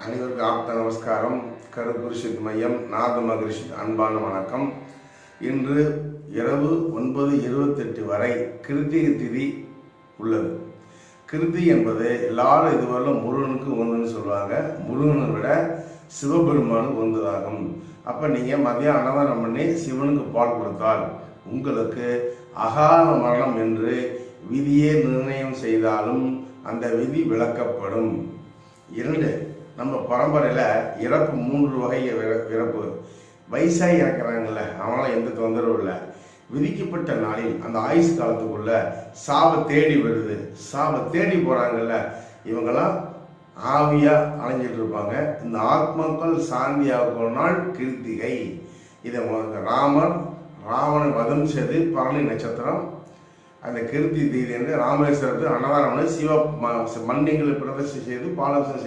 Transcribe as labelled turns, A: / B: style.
A: அனைவருக்கும் ஆப்த நமஸ்காரம். கருபுருஷித் மையம் நாத மகரிஷி அன்பான வணக்கம். இன்று இரவு 9:28 வரை கிருத்திகை திதி உள்ளது. கிருத்தி என்பது எல்லாரும் இதுவரையிலும் முருகனுக்கு ஒன்றுன்னு சொல்லுவாங்க. முருகனை விட சிவபெருமானுக்கு ஒன்றுதாகும். அப்போ நீங்கள் மதியம் அன்னதானம் பண்ணி சிவனுக்கு பால் கொடுத்தால் உங்களுக்கு அகால மரணம் என்று விதியே நிர்ணயம் செய்தாலும் அந்த விதி விளக்கப்படும். 2, நம்ம பரம்பரையில் இறப்பு 3 வகை இறப்பு. வயசாகி இறக்குறாங்கல்ல, அவங்களாம் எந்த தொந்தரவும் இல்லை. விதிக்கப்பட்ட நாளில் அந்த ஆயுஷ் காலத்துக்குள்ள சாவை தேடி வருது. சாவை தேடி போகிறாங்கல்ல, இவங்கெல்லாம் ஆவியாக அலைஞ்சிட்டு இருப்பாங்க. இந்த ஆத்மாக்கள் சாந்தியாக நாள் கிருத்திகை. இதை ராமர் ராவணன் வதம் செய்து பரணி நட்சத்திரம் அந்த கிருத்தி தீதி என்று ராமேஸ்வரத்து அன்னதானம் சிவ மண்டிகளை பிரதர்ஷனம் செய்து பாலாபிஷேகம்